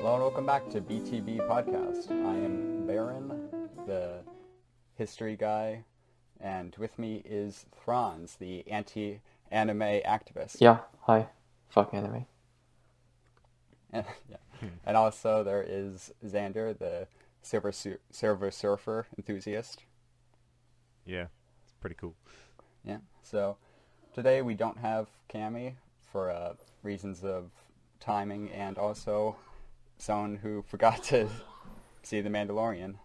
Hello and welcome back to BTB Podcast. I am Baron, the history guy, and with me is Franz, the anti-anime activist. Yeah, hi. Fuck anime. And, yeah. And also there is Xander, the Silver Surfer enthusiast. Yeah, it's pretty cool. Yeah. So today we don't have Cammy for reasons of timing and also someone who forgot to see The Mandalorian,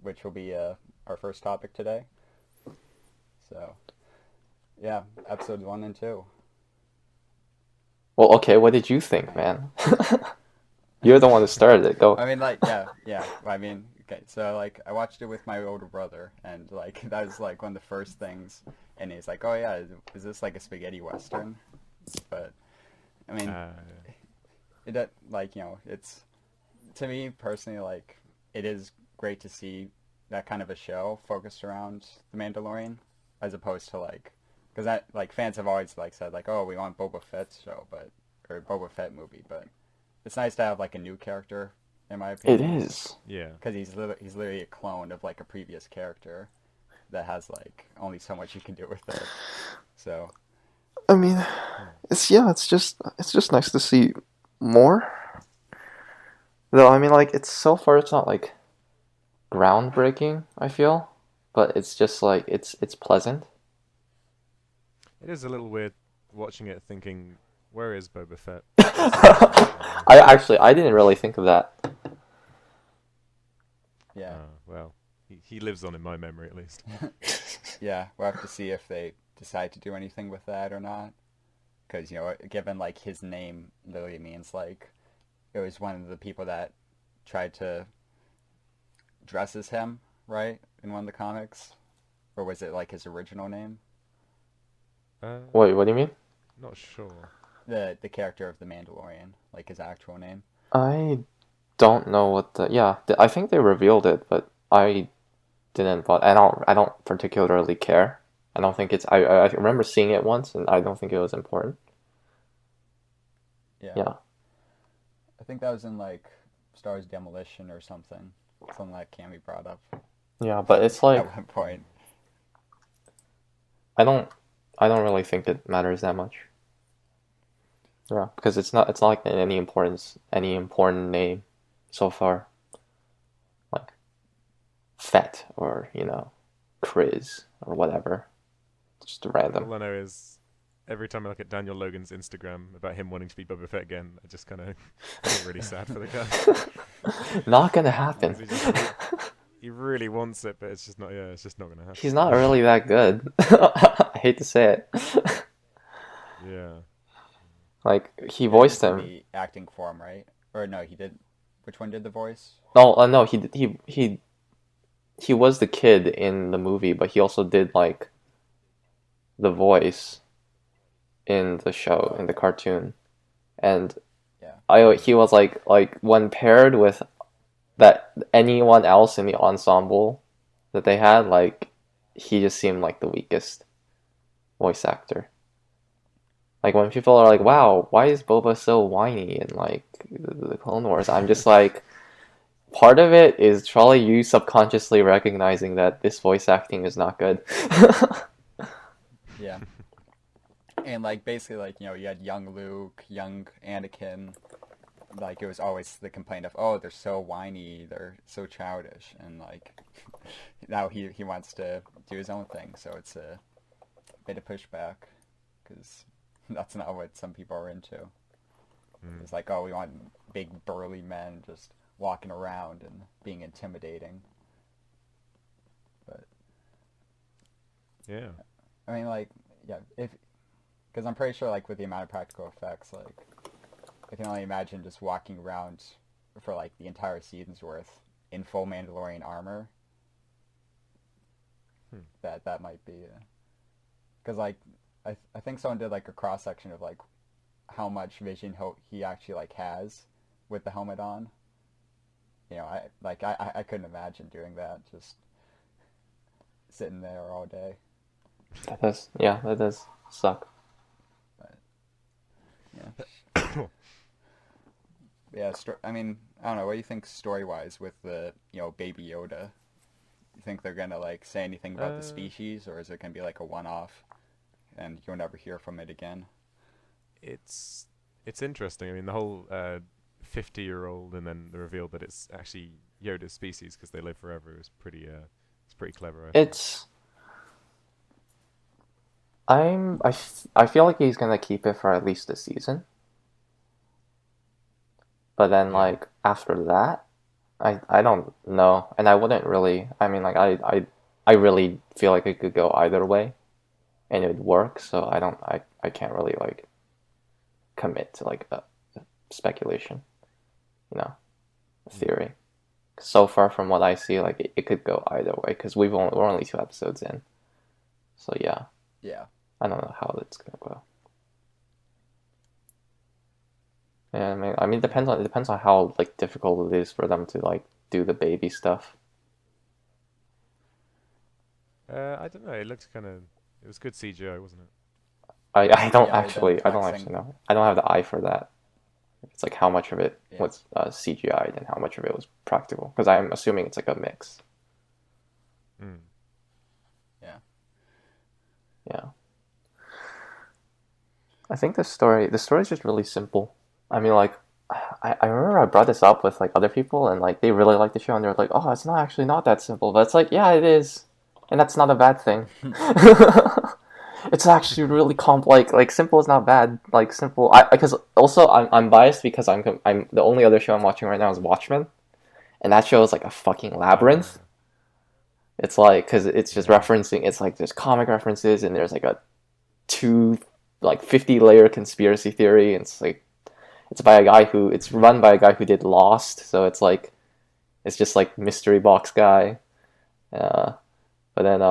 which will be our first topic today. So, yeah, episodes 1 and 2. Well, okay, what did you think, man? You're the one who started it. Go. I mean, like, yeah. I mean, okay, so, like, I watched it with my older brother, and, like, that was, like, one of the first things, and he's like, oh, yeah, is this, like, a spaghetti western? But, I mean, it, like, you know, it's, to me, personally, like, it is great to see that kind of a show focused around The Mandalorian, as opposed to, like, because that, like, fans have always, like, said, like, oh, we want Boba Fett's show, or Boba Fett movie, but it's nice to have, like, a new character, in my It opinion. is. Yeah. Because he's literally a clone of, like, a previous character that has, like, only so much you can do with it. So, I mean, it's just nice to see more. Though I mean, like, it's so far it's not like groundbreaking, I feel, but it's just like it's pleasant. It is a little weird watching it thinking, where is Boba Fett? I didn't really think of that. yeah. Well, he lives on in my memory at least. Yeah, we'll have to see if they decide to do anything with that or not. Because, you know, given, like, his name literally means, like, it was one of the people that tried to dress as him, right? In one of the comics? Or was it, like, his original name? Wait, what do you mean? Not sure. The character of the Mandalorian, like, his actual name. I don't know what I think they revealed it, but I didn't. But I don't particularly care. I don't think it's. I remember seeing it once, and I don't think it was important. Yeah. Yeah. I think that was in, like, Star Wars Demolition or something. Something that Cammy brought up Yeah, but it's like at one point. I don't really think it matters that much. Yeah, because it's not like any important name so far. Like Fett or, Chris or whatever. Just random. All I know is every time I look at Daniel Logan's Instagram about him wanting to be Boba Fett again, I just kind of feel really sad for the guy. Not gonna happen. He really wants it, but it's just not. Yeah, it's just not gonna happen. He's not really that good. I hate to say it. Yeah. Like he voiced him. The acting for him, right? Or no, he did. Which one did the voice? No, he was the kid in the movie, but he also did like the voice in the show, in the cartoon. And he was like when paired with that anyone else in the ensemble that they had, like he just seemed like the weakest voice actor. Like when people are like, "Wow, why is Boba so whiny in like the Clone Wars?" I'm just like, part of it is probably you subconsciously recognizing that this voice acting is not good. Yeah. And, like, basically, like, you know, you had young Luke, young Anakin. Like, it was always the complaint of, oh, they're so whiny, they're so childish. And, like, now he wants to do his own thing. So it's a bit of pushback. Because that's not what some people are into. It's like, oh, we want big, burly men just walking around and being intimidating. But, Yeah. I mean, like, yeah, because I'm pretty sure, like, with the amount of practical effects, like, I can only imagine just walking around for, like, the entire season's worth in full Mandalorian armor. That might be, because, like, I think someone did, like, a cross section of, like, how much vision he actually, like, has with the helmet on. You know, I couldn't imagine doing that, just sitting there all day. That does suck. But, yeah. yeah, I mean, I don't know. What do you think story-wise with the Baby Yoda? You think they're gonna like say anything about the species, or is it gonna be like a one-off, and you'll never hear from it again? It's interesting. I mean, the whole 50-year-old and then the reveal that it's actually Yoda's species because they live forever is pretty. It's pretty clever. I feel like he's gonna keep it for at least a season. But then like after that, I don't know, and I wouldn't really. I mean, like I really feel like it could go either way, and it would work. So I can't really like commit to like a speculation, a theory. So far from what I see, like it could go either way because we're only 2 episodes in. So yeah. Yeah. I don't know how it's gonna go. Yeah, I mean, it depends on how like difficult it is for them to like do the baby stuff. I don't know. It looked kind of. It was good CGI, wasn't it? I don't Yeah, actually know. I don't have the eye for that. It's like how much of it was CGI'd and how much of it was practical. Because I'm assuming it's like a mix. Mm. Yeah. Yeah. I think the story is just really simple. I mean, like, I remember I brought this up with like other people, and like they really liked the show, and they're like, "Oh, it's not that simple." But it's like, yeah, it is, and that's not a bad thing. It's actually really like simple is not bad. Like simple, because also I'm biased because I'm the only other show I'm watching right now is Watchmen, and that show is like a fucking labyrinth. It's like because it's just referencing. It's like there's comic references, and there's like a 50-layer conspiracy theory, and it's like. It's run by a guy who did Lost, so it's like, it's just like mystery box guy. But then,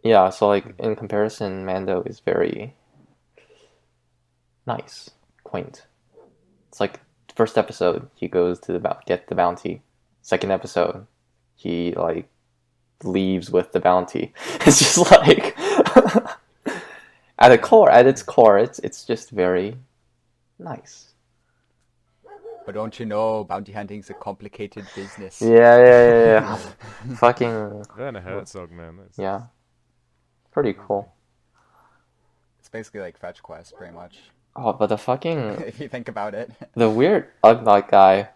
yeah, so like in comparison, Mando is very nice, quaint. It's like first episode, he goes to get the bounty. Second episode, he like leaves with the bounty. It's just like at its core, it's just very nice. But don't you know, bounty hunting's a complicated business. Yeah. Fucking. Werner Herzog, man. Yeah. Pretty cool. It's basically like Fetch Quest, pretty much. Oh, but the fucking. If you think about it. The weird Ugnaught guy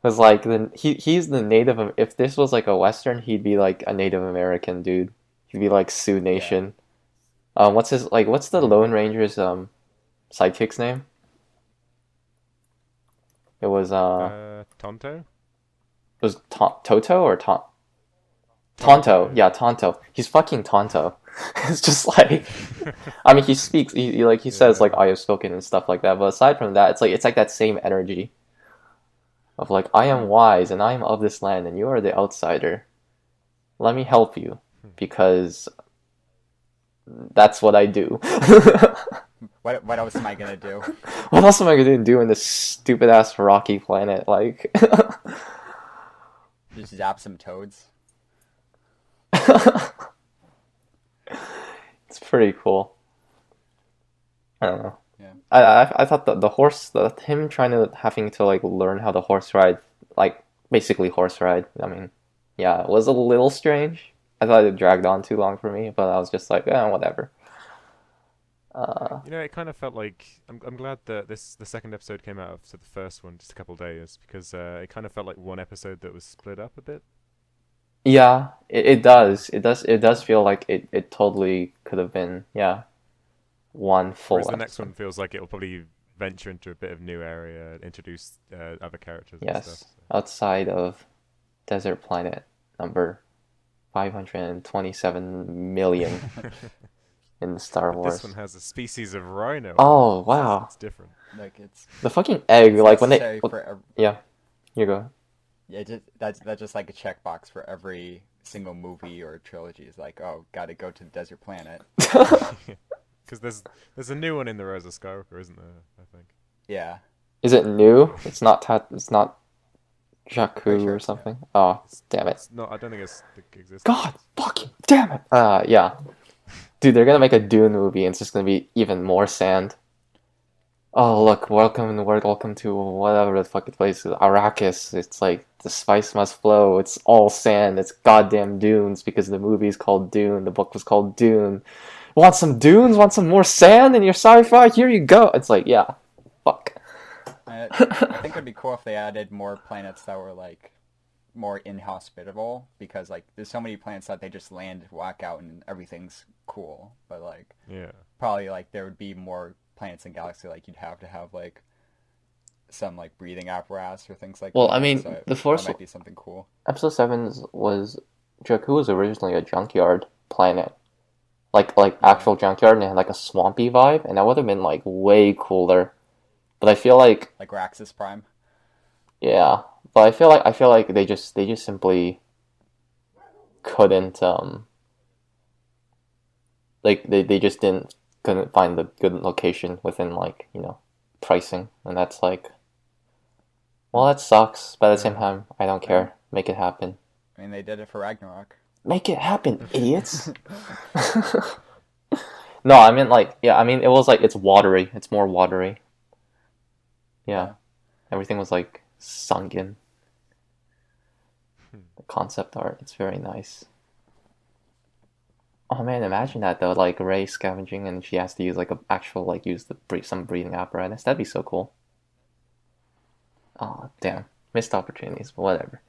was like he's the native. If this was like a Western, he'd be like a Native American dude. He'd be like Sioux Nation. Yeah. What's the Lone Ranger's sidekick's name? It was Tonto? It was Toto or Tonto. Yeah, Tonto. He's fucking Tonto. It's just like I mean he speaks he says like I have spoken and stuff like that, but aside from that, it's like that same energy of like I am wise and I am of this land and you are the outsider. Let me help you because that's what I do. What else am I gonna do? What else am I gonna do in this stupid ass rocky planet? Like, just zap some toads. It's pretty cool. I don't know. Yeah. I thought him having to like learn how to horse ride, like basically horse ride. I mean, yeah, it was a little strange. I thought it dragged on too long for me, but I was just like, whatever. It kind of felt like I'm glad that the second episode came out after the first one just a couple of days because it kind of felt like one episode that was split up a bit. Yeah, it does. It does feel like it totally could have been one full. Whereas the next one feels like it will probably venture into a bit of new area, introduce other characters. Yes, and stuff, so. Outside of Desert Planet number 527 million. In Star Wars. This one has a species of rhino. Oh wow! It's different. Like it's the fucking egg. Like when they. Yeah, you go. Yeah, that's just like a checkbox for every single movie or trilogy. It's like, oh, gotta go to the desert planet. Because there's a new one in the Rise of Skywalker, isn't there? I think. Yeah. Is it new? It's not Jakku sure or something. Oh, damn it! No, I don't think it exists. God fucking damn it! Yeah. Dude, they're gonna make a Dune movie and it's just gonna be even more sand. oh look, welcome to whatever the fuck the place is, Arrakis. It's like the spice must flow. It's all sand. It's goddamn dunes because the movie's called Dune. The book was called Dune. Want some dunes? Want some more sand in your sci-fi? Here you go. It's like, yeah, fuck. I think it'd be cool if they added more planets that were like more inhospitable, because like there's so many planets that they just land, whack out, and everything's cool. But like Yeah. probably like there would be more planets in galaxy, like you'd have to have like some like breathing apparatus or things like Well, I that. mean, So the that first might be something cool. episode 7 was Jakku was originally a junkyard planet, like actual junkyard, and it had like a swampy vibe, and that would have been like way cooler. But I feel like, Like Raxus Prime. yeah, but I feel like they just simply couldn't like they just couldn't find the good location within, like, pricing, and that's like, well, that sucks, but at the same time I don't care. Make it happen. I mean, they did it for Ragnarok. Make it happen, idiots. No, I mean, like, yeah, I mean, it was like, it's watery. It's more watery. Yeah. Everything was like sunken. The concept art, it's very nice. Oh man, imagine that though, like Rey scavenging and she has to use like a actual, like, use some breathing apparatus. That'd be so cool. Oh damn, missed opportunities, but whatever.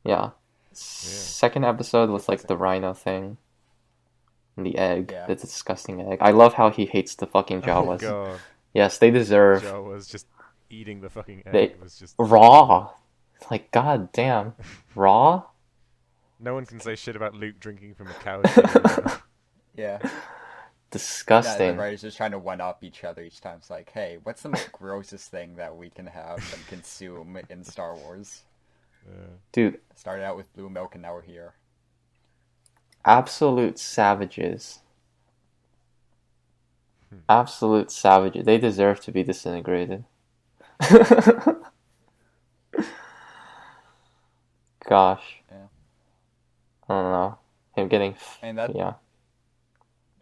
Yeah. Second episode was like the rhino thing. And the egg, Yeah. the disgusting egg. I love how he hates the fucking Oh Jawas. god. Yes, they deserve Jawas just eating the fucking egg. They- Was just raw. Like, god damn, raw. No one can say shit about Luke drinking from a cow's urine. Yeah. Yeah, Disgusting. the writers just trying to one up each other each time. It's like, hey, what's the most grossest thing that we can have and consume in Star Wars? Dude, Started out with blue milk and now we're here. absolute savages. Absolute savages. They deserve to be disintegrated. Gosh. Yeah. I don't know. Him getting. And that, Yeah.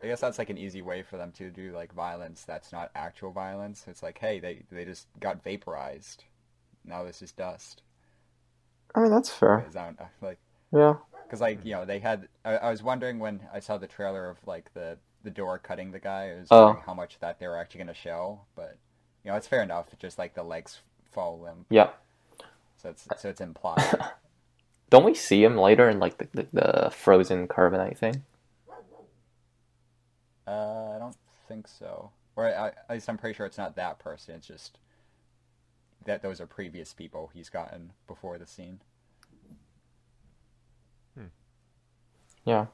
I guess that's like an easy way for them to do like violence that's not actual violence. It's like, hey, they just got vaporized. Now this is dust. I mean, that's fair. Is that, like, Yeah. because like, they had. I was wondering when I saw the trailer of like the door cutting the guy. I was wondering how much that they were actually gonna show, but it's fair enough. Just like the legs fall limp. Yeah. So it's implied. Don't we see him later in like the frozen carbonite thing? I don't think so. Or at least I'm pretty sure it's not that person. It's just that those are previous people he's gotten before the scene. Yeah.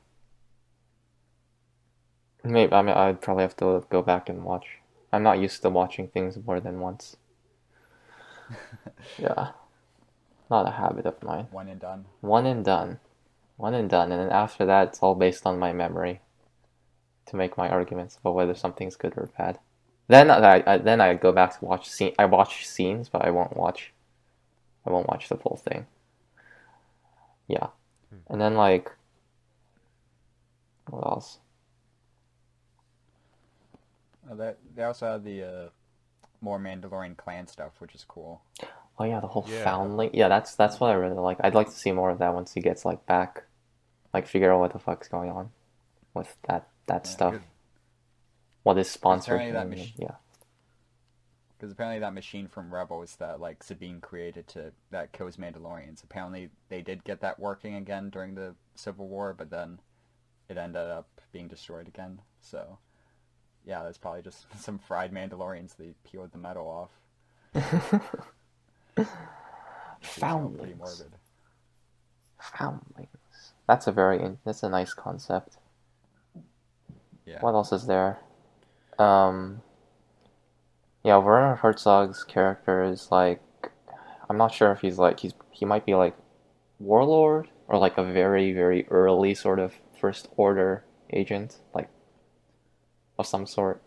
Maybe, I mean, I'd probably have to go back and watch. I'm not used to watching things more than once. Yeah. Not a habit of mine. One and done. One and done. One and done. And then after that, it's all based on my memory to make my arguments about whether something's good or bad. Then I go back to watch scene. I watch scenes, but I won't watch the full thing. Yeah. And then, like, what else? They also have the more Mandalorian clan stuff, which is cool. Oh yeah, the whole Yeah. foundling. Yeah, that's what I really like. I'd like to see more of that once he gets like back, like figure out what the fuck's going on with that stuff. Good. What is sponsored? Apparently that and- mach- yeah. Because apparently that machine from Rebels that like Sabine created that kills Mandalorians. Apparently they did get that working again during the Civil War, but then it ended up being destroyed again. So yeah, that's probably just some fried Mandalorians. They peeled the metal off. Which is, pretty Foundlings. morbid. Foundlings. That's a nice concept. Yeah. What else is there? Yeah, Werner Herzog's character is like, I'm not sure if he might be like warlord or like a very, very early sort of first order agent, like of some sort.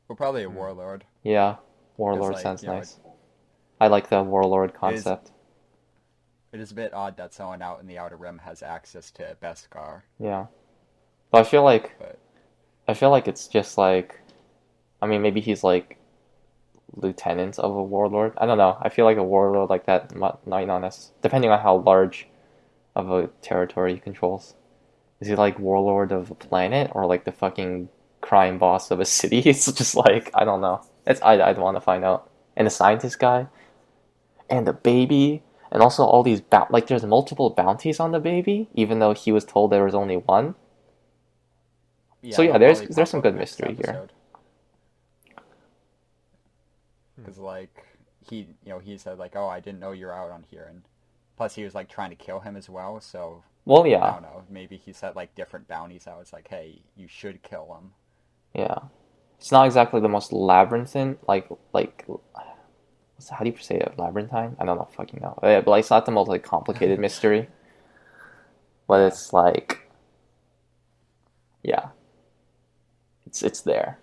Well, probably a warlord. Yeah, warlord like, sounds nice. I like the warlord concept. It is a bit odd that someone out in the Outer Rim has access to Beskar. Yeah, but I feel like But it's just like I mean, maybe he's like lieutenant of a warlord. I don't know. I feel like a warlord like that might not depending on how large of a territory he controls. Is he like warlord of a planet or like the fucking crime boss of a city? It's just like I don't know. I'd want to find out. And the scientist guy, and the baby, and also all these like there's multiple bounties on the baby, even though he was told there was only one. Yeah, So yeah, there's some good mystery here. Because like he said like, oh, I didn't know you're out on here, and plus he was like trying to kill him as well. So well, yeah, I don't know. Maybe he set like different bounties out. It's like, hey, you should kill him. Yeah, it's not exactly the most labyrinthine like how do you say it? Labyrinthine? I don't know, fucking know. But like, it's not the most like complicated mystery. But it's like, yeah, it's there.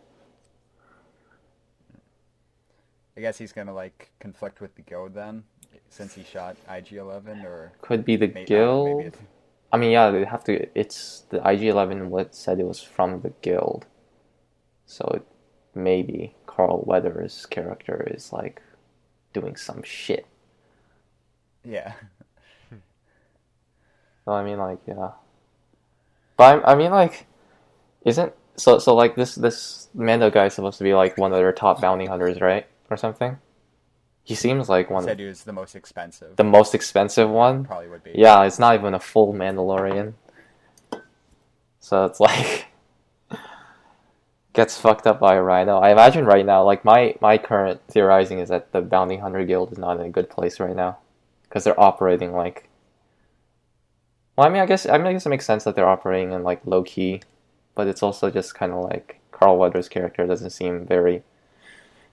I guess he's gonna like conflict with the guild then, since he shot IG-11, or could be the guild. I mean, yeah, they have to. It's the IG-11. What said it was from the guild, so maybe Carl Weathers' character is like doing some shit. Yeah. So I mean, like, yeah. But I mean, like, isn't so like this Mando guy is supposed to be like one of their top bounty hunters, right, or something? He seems like one. Said he was the most expensive. The most expensive one. Probably would be. Yeah, it's not even a full Mandalorian. So it's like gets fucked up by a rhino. I imagine right now, like my current theorizing is that the bounty hunter guild is not in a good place right now because they're operating like. Well, I guess it makes sense that they're operating in like low key, but it's also just kind of like Carl Weathers' character doesn't seem very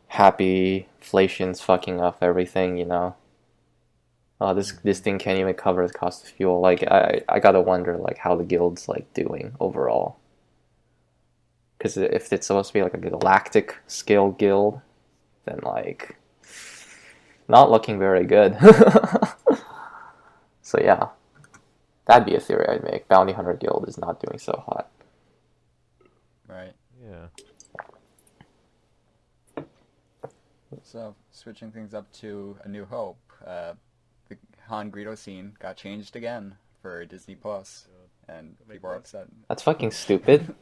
happy. Inflation's fucking up everything, you know. Oh, this thing can't even cover the cost of fuel. Like I gotta wonder like how the guild's like doing overall. Because if it's supposed to be like a galactic scale guild, then like not looking very good. So yeah. That'd be a theory I'd make. Bounty Hunter Guild is not doing so hot. Right. Yeah. So, switching things up to A New Hope, the Han Greedo scene got changed again for Disney Plus, and people are upset. That's fucking stupid.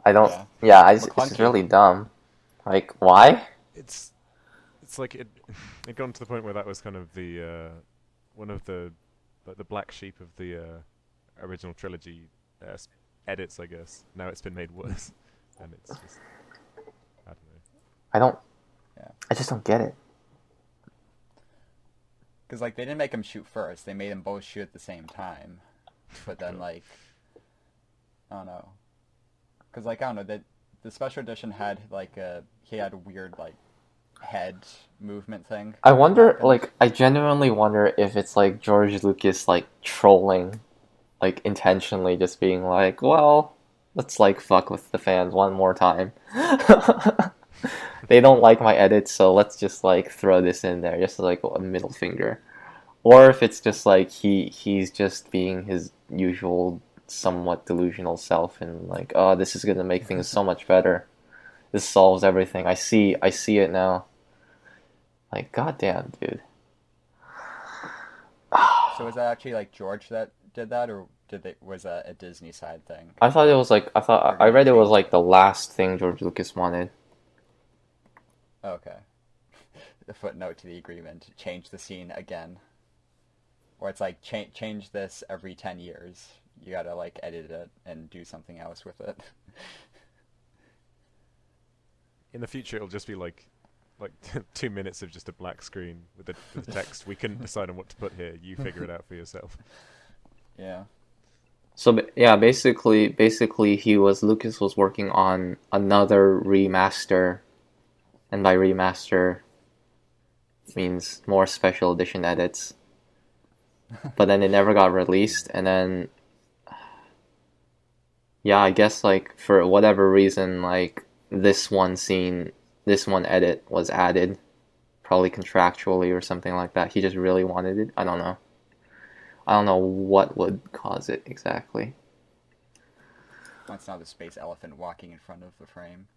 I don't. Yeah, it's really dumb. Like, why? It's like it got to the point where that was kind of the one of the black sheep of the original trilogy edits, I guess. Now it's been made worse, and it's just I don't know. I just don't get it. Because like they didn't make him shoot first; they made them both shoot at the same time. But then like I don't know, because like I don't know, the special edition had like he had a weird like head movement thing. I wonder, like, I genuinely wonder if it's like George Lucas like trolling, like intentionally just being like, well, let's like fuck with the fans one more time. They don't like my edits, so let's just like throw this in there, just like a middle finger. Or if it's just like he's just being his usual somewhat delusional self and like, oh, this is gonna make things so much better. This solves everything. I see it now. Like, goddamn, dude. So was that actually like George that did that, or was that a Disney side thing? I thought it was like I read it was like the last thing George Lucas wanted. Okay. The footnote to the agreement: change the scene again, or it's like change this every 10 years. You gotta like edit it and do something else with it. In the future, it'll just be like 2 minutes of just a black screen with the text. We couldn't decide on what to put here. You figure it out for yourself. Yeah. So yeah, basically, Lucas was working on another remaster, and by remaster means more special edition edits. But then it never got released, and then yeah, I guess like for whatever reason, like this one edit was added, probably contractually or something like that. He just really wanted it. I don't know what would cause it exactly. That's not the space elephant walking in front of the frame.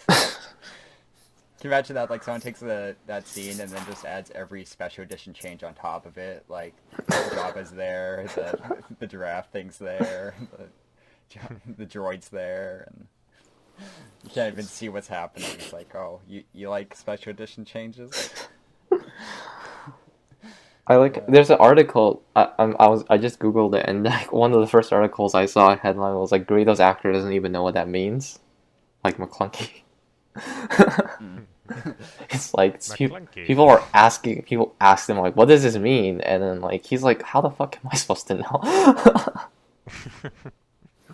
Can you imagine that? Like, someone takes that scene and then just adds every special edition change on top of it. Like, Jabba's there, the giraffe thing's there, the droid's there, and you can't even see what's happening. It's like, oh, you like special edition changes? There's an article I just googled it, and like one of the first articles I saw a headline was like Doritos actor doesn't even know what that means, like McClunky. It's like people ask him like, what does this mean, and then like he's like, how the fuck am I supposed to know?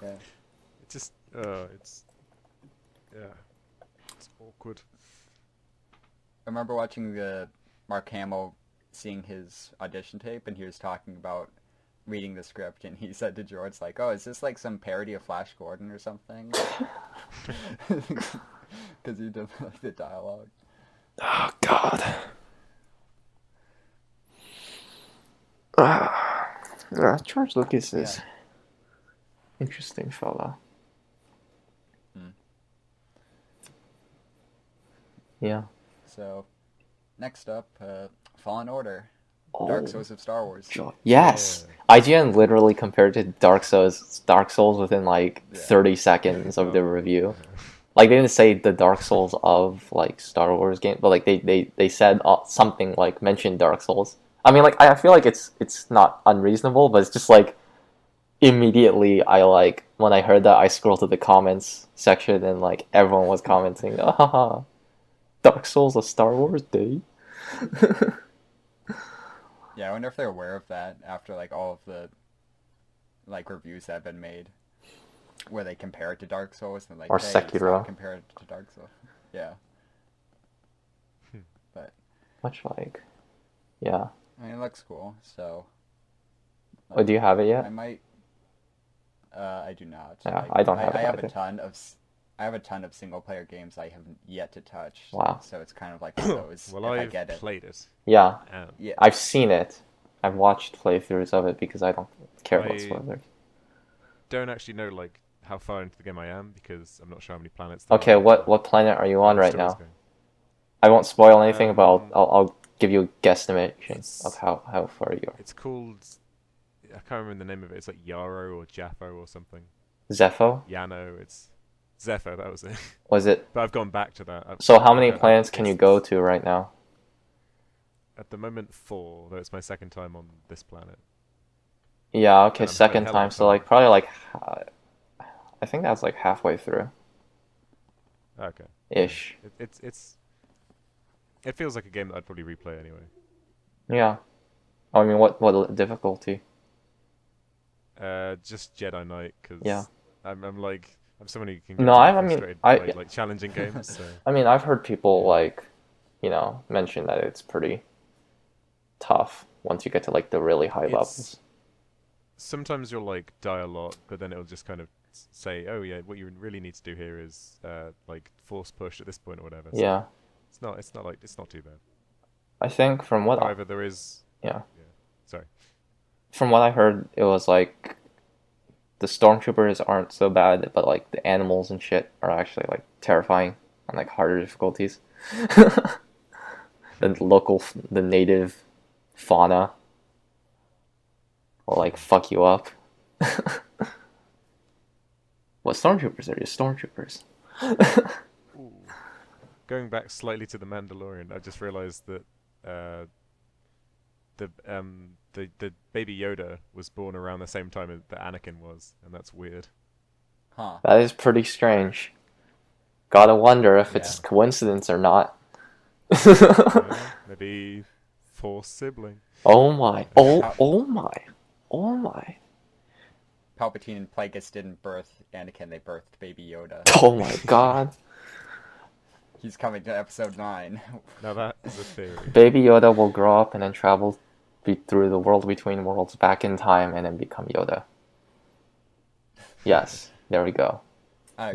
Yeah. It's awkward. I remember watching the Mark Hamill, seeing his audition tape, and he was talking about reading the script, and he said to George, like, oh, is this like some parody of Flash Gordon or something? Because he did like the dialogue. Oh God. George Lucas is interesting fella. Yeah. So, next up, Fallen Order. Dark Souls of Star Wars. Yes! Yeah. IGN literally compared to Dark Souls within like 30 seconds of the review. Like, they didn't say the Dark Souls of like Star Wars game, but like they said something like mentioned Dark Souls. I mean, like I feel like it's not unreasonable, but it's just like immediately when I heard that, I scrolled to the comments section and like everyone was commenting, "Ah, Dark Souls of Star Wars Day." Yeah, I wonder if they're aware of that after like all of the like reviews that have been made, where they compare it to Dark Souls and like, or hey, Sekiro, compare it to Dark Souls. Yeah. But much like, yeah. I mean, it looks cool. So. Oh, do you have it yet? I might. I do not. Yeah, I don't have it. I have a ton of single player games I haven't yet to touch. Wow. So it's kind of like one of those. Well, I get it. Played it. Yeah. Yeah. I've seen it. I've watched playthroughs of it because I don't care about spoilers. Don't actually know like how far into the game I am because I'm not sure how many planets. Okay, what planet are you on right now? I won't spoil anything, but I'll give you a guesstimation of how far you are. It's called. I can't remember the name of it. It's like Yarrow or Jaffo or something. Zepho? Yano. It's Zepho. That was it. Was it? But I've gone back to that. So how many planets can you go to right now? At the moment, 4. Though it's my second time on this planet. Yeah. Okay. Second time. So like probably like, I think that's like halfway through. Okay. Ish. It feels like a game that I'd probably replay anyway. Yeah. I mean, what difficulty? Just Jedi Knight, because I'm someone who can get frustrated by like challenging games. So. I mean, I've heard people like, mention that it's pretty tough once you get to like the really high levels. Sometimes you'll like die a lot, but then it'll just kind of say, "Oh yeah, what you really need to do here is like force push at this point or whatever." So yeah. It's not too bad. I think from what. However, there is. Yeah. Sorry. From what I heard, it was like the stormtroopers aren't so bad, but like the animals and shit are actually like terrifying on like harder difficulties. The native fauna will like fuck you up. What stormtroopers are just stormtroopers. Ooh. Going back slightly to the Mandalorian, I just realized that the baby Yoda was born around the same time that Anakin was, and that's weird. Huh. That is pretty strange. Gotta wonder if it's coincidence or not. Maybe forced sibling. Oh my! Oh my! Palpatine and Plagueis didn't birth Anakin; they birthed Baby Yoda. Oh my God! He's coming to episode 9. Now that is a theory. Baby Yoda will grow up and then travel through the world between worlds back in time and then become Yoda. Yes, there we go.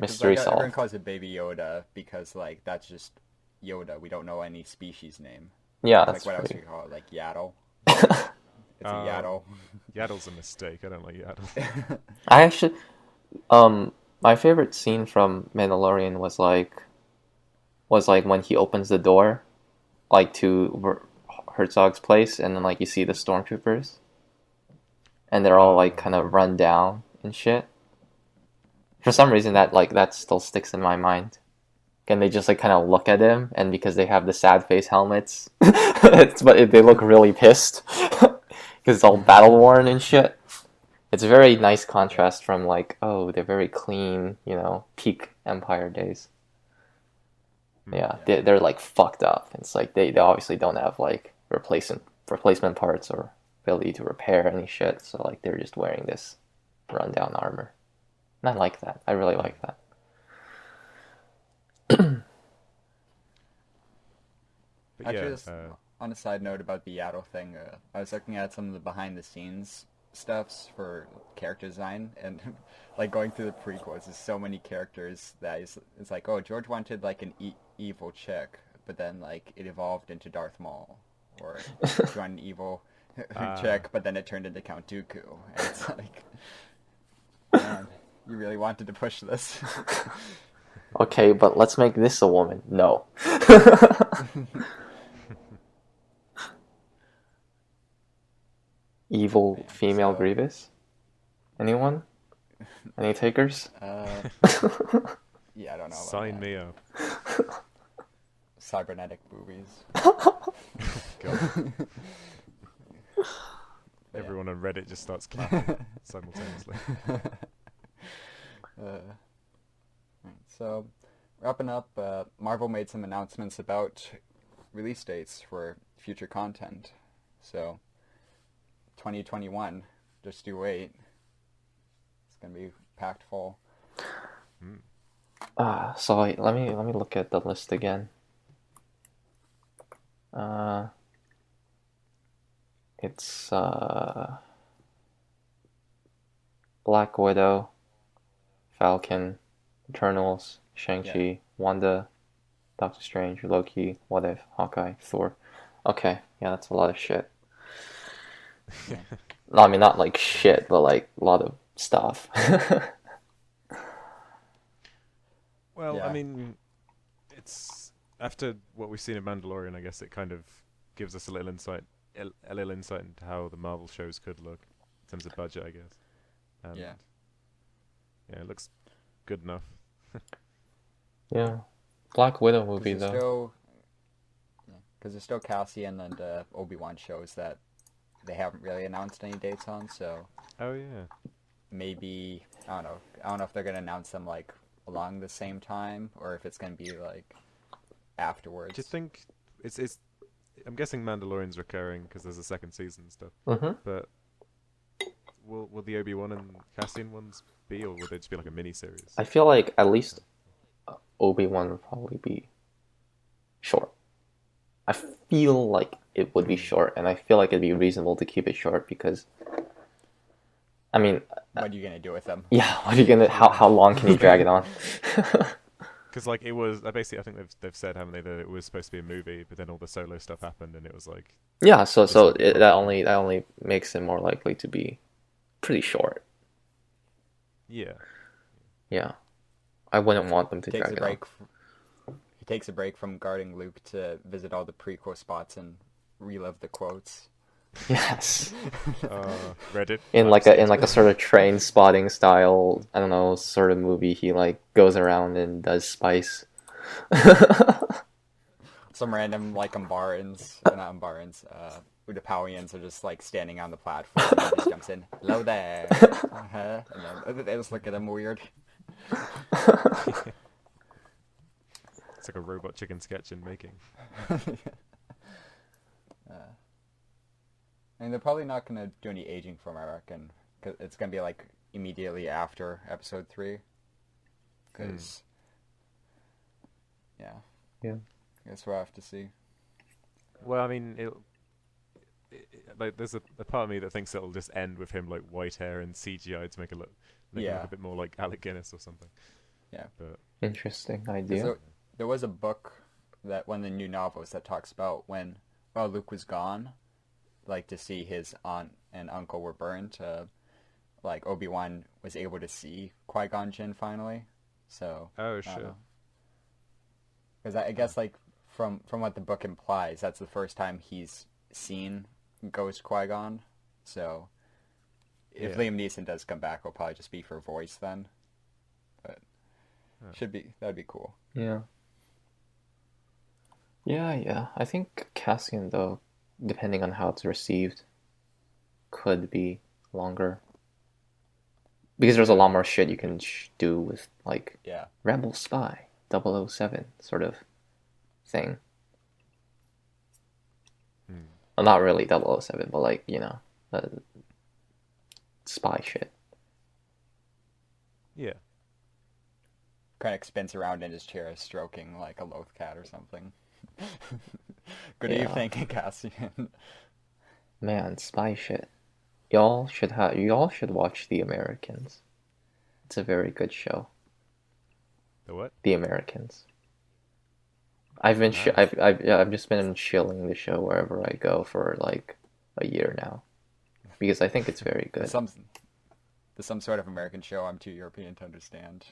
Mystery solved. Everyone calls it Baby Yoda because like that's just Yoda. We don't know any species name. Yeah, like that's what else pretty... we call it? Like Yaddle. It's a Yaddle. Yaddle's a mistake. I don't like Yaddle. I actually, my favorite scene from Mandalorian was like was like when he opens the door, like to Herzog's place, and then like you see the stormtroopers, and they're all like kind of run down and shit. For some reason, that still sticks in my mind. And they just like kind of look at him, and because they have the sad face helmets, they look really pissed because it's all battle worn and shit. It's a very nice contrast from like, oh, they're very clean, peak Empire days. Yeah, they're like fucked up. It's like they obviously don't have like replacement parts or ability to repair any shit. So like they're just wearing this rundown armor. And I like that. I really like that. Actually, just on a side note about the Yaddle thing, I was looking at some of the behind-the-scenes stuffs for character design, and like going through the prequels, there's so many characters that it's like, oh, George wanted like an evil chick, but then like it evolved into Darth Maul, or he wanted an evil chick, but then it turned into Count Dooku, and it's like, man, you really wanted to push this. Okay, but let's make this a woman. No. Evil female Grievous? Anyone? Any takers? Yeah, I don't know. Sign me up. Cybernetic boobies. God. Everyone on Reddit just starts clapping simultaneously. So, wrapping up, Marvel made some announcements about release dates for future content. So, 2021, just you wait. It's gonna be packed full. So let me look at the list again. It's Black Widow, Falcon, Eternals, Shang-Chi, Wanda, Doctor Strange, Loki, What If, Hawkeye, Thor. Okay, yeah, that's a lot of shit. No, I mean, not like shit, but like a lot of stuff. Well, yeah. I mean, it's after what we've seen in Mandalorian, I guess it kind of gives us a little insight into how the Marvel shows could look in terms of budget, I guess. And yeah, it looks good enough. Yeah, Black Widow movie though. Because there's still Cassian and Obi-Wan shows that they haven't really announced any dates on. So. Oh yeah. Maybe I don't know. I don't know if they're gonna announce them like along the same time, or if it's going to be like afterwards. Do you think it's I'm guessing Mandalorian's recurring because there's a second season and stuff. Mm-hmm. But will the Obi-Wan and Cassian ones be, or will they just be like a mini-series? I feel like at least Obi-Wan would probably be short. I feel like it would be short, and I feel like it'd be reasonable to keep it short because, I mean... What are you going to do with them? Yeah, what are you going to... How long can you drag it on? Because like it was... Basically, I think they've said, haven't they, that it was supposed to be a movie, but then all the solo stuff happened, and it was like... Yeah, that only makes it more likely to be pretty short. Yeah. Yeah. I wouldn't want them to drag it on. He takes a break from guarding Luke to visit all the prequel spots and relive the quotes. Yes. Reddit. In like a sort of train spotting style, I don't know, sort of movie, he like goes around and does spice. Some random like Utapauians are just like standing on the platform and he just jumps in. Hello there. And then they just look at him weird. It's like a robot chicken sketch in making. I mean, they're probably not going to do any aging from, I reckon. Cause it's going to be, like, immediately after Episode 3. Because, yeah. I guess we'll have to see. Well, I mean, like, there's a part of me that thinks it'll just end with him, like, white hair and CGI to make it look a bit more like Alec Guinness or something. Yeah. But interesting idea. There was a book that one of the new novels that talks about while Luke was gone, like to see his aunt and uncle were burned, like Obi-Wan was able to see Qui-Gon Jinn finally. So oh shit. Because I guess like from what the book implies, that's the first time he's seen Ghost Qui-Gon. So if Liam Neeson does come back, it'll probably just be for voice then. But that'd be cool. Yeah. Yeah. I think Cassian, though, depending on how it's received, could be longer. Because there's a lot more shit you can do with, like, Rebel Spy, 007 sort of thing. Well, not really 007, but, like, you know, spy shit. Yeah. Kind of spins around in his chair, stroking, like, a loth cat or something. Good evening, Cassian. Man, spy shit. Y'all should watch The Americans. It's a very good show. The what? The Americans. I've just been shilling the show wherever I go for like a year now, because I think it's very good. There's some sort of American show I'm too European to understand.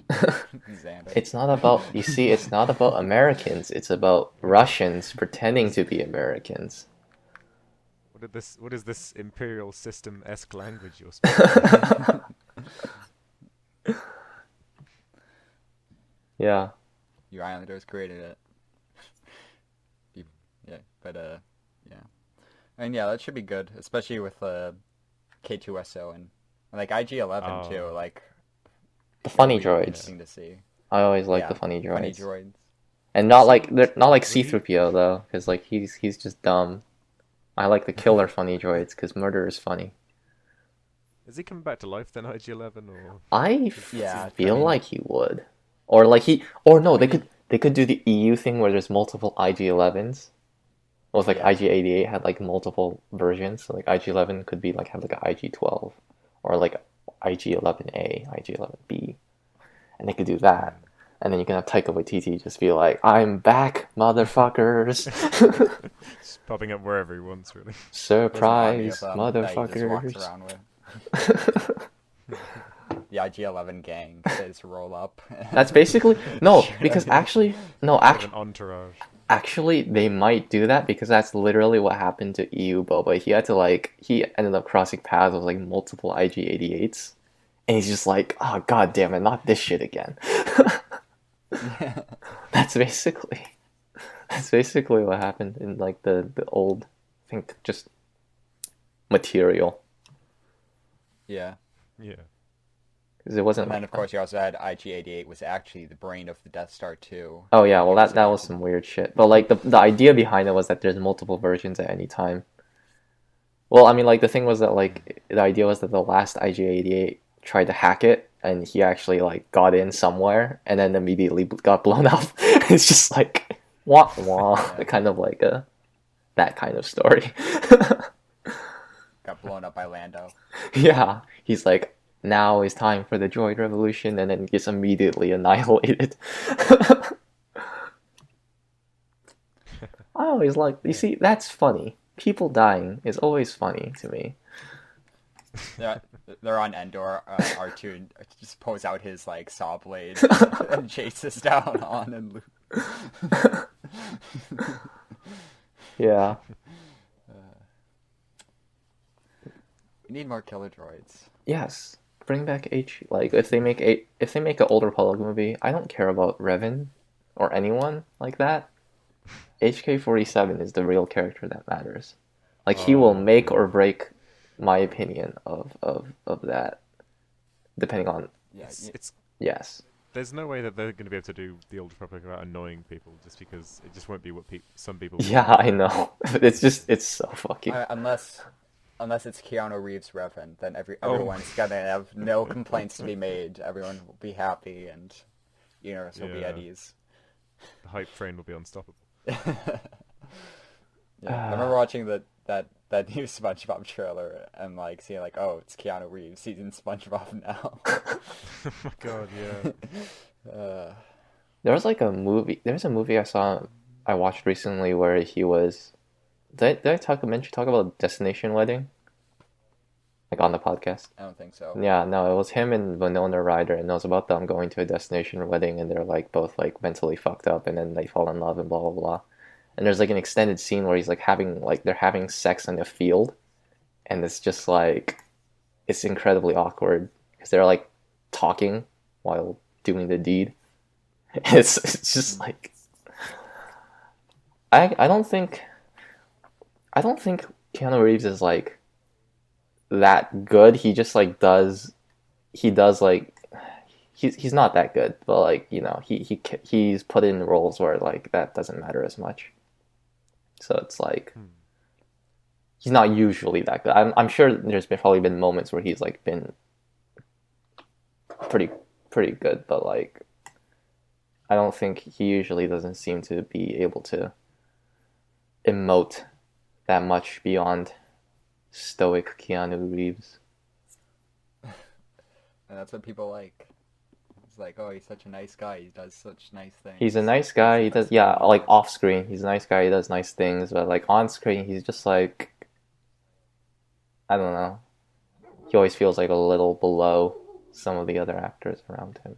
It's not about it's not about Americans. It's about Russians pretending to be Americans. What is this imperial system-esque language you're speaking? Yeah. You Islanders created it. And that should be good, especially with K2SO and like IG-11 too. Like the funny droids. Interesting to see. I always like the funny droids. Funny droids. And they're not like C-3PO though, because like he's just dumb. I like the killer funny droids because murder is funny. Is he coming back to life then, IG-11, or? I feel like he would, or no, they could do the EU thing where there's multiple IG-11s. Well, it's like IG-88 had like multiple versions, so like IG-11 could be like have like an IG-12 or like IG-11A, IG-11B, and they could do that. And then you can have Taika Waititi just be like, "I'm back, motherfuckers!" Just popping up wherever he wants, really. Surprise, motherfuckers! The IG-11 gang, they just roll up. That's basically because actually an entourage. Actually, they might do that because that's literally what happened to EU Boba. He ended up crossing paths with like multiple IG-88s, and he's just like, "Oh god damn it, not this shit again." That's basically what happened in like the old, I think, just material. Yeah. Because it wasn't. And then of course you also had IG-88 was actually the brain of the Death Star too. Oh yeah, well that was some weird shit. But like the idea behind it was that there's multiple versions at any time. Well, I mean, like the thing was that like the idea was that the last IG-88 tried to hack it, and he actually like got in somewhere, and then immediately got blown up. It's just like wah wah, kind of like that kind of story. Got blown up by Lando. Yeah, he's like, now is time for the droid revolution, and then gets immediately annihilated. I always like, you see, that's funny. People dying is always funny to me. They're on Endor. R2 just pulls out his like saw blade and chases down Han and Luke. Yeah. We need more killer droids. Yes. Bring back like if they make an Old Republic movie, I don't care about Revan or anyone like that. HK-47 is the real character that matters. Like he will make or break my opinion of that, depending on. Yes. There's no way that they're going to be able to do the Old Republic without annoying people, just because it just won't be what some people. Yeah, I know. It's so fucking. Unless it's Keanu Reeves Revan, then everyone's gonna have no complaints to be made. Everyone will be happy, and universe will be at ease. The hype train will be unstoppable. I remember watching that new SpongeBob trailer and like seeing like, oh, it's Keanu Reeves. He's in SpongeBob now. Oh my god, yeah. There's a movie I watched recently where he was. Did I talk about Destination Wedding? Like on the podcast? I don't think so. Yeah, no, it was him and Winona Ryder, and it was about them going to a destination wedding, and they're like both like mentally fucked up, and then they fall in love and blah blah blah. And there's like an extended scene where he's like they're having sex in a field, and it's just like it's incredibly awkward because they're like talking while doing the deed. It's just like I don't think Keanu Reeves is like that good. He just like does like he's not that good, but like he's put in roles where like that doesn't matter as much. So it's like he's not usually that good. I'm sure there's probably been moments where he's like been pretty good, but like I don't think he usually doesn't seem to be able to emote that much beyond stoic Keanu Reeves. And that's what people like. It's like, oh, he's such a nice guy. He does such nice things. He's a nice guy. He does, yeah, like off screen, he's a nice guy. He does nice things, but like on screen, he's just like, I don't know. He always feels like a little below some of the other actors around him.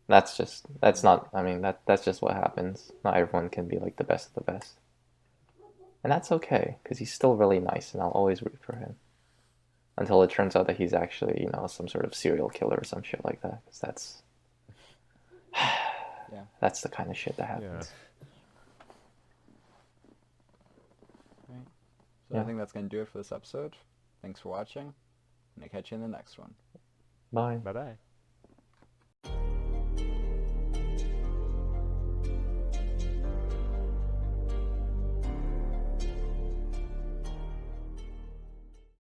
That's just what happens. Not everyone can be like the best of the best. And that's okay, because he's still really nice, and I'll always root for him. Until it turns out that he's actually, some sort of serial killer or some shit like that. Because that's... yeah. That's the kind of shit that happens. Yeah. Right. So I think that's going to do it for this episode. Thanks for watching, and I'll catch you in the next one. Bye. Bye-bye.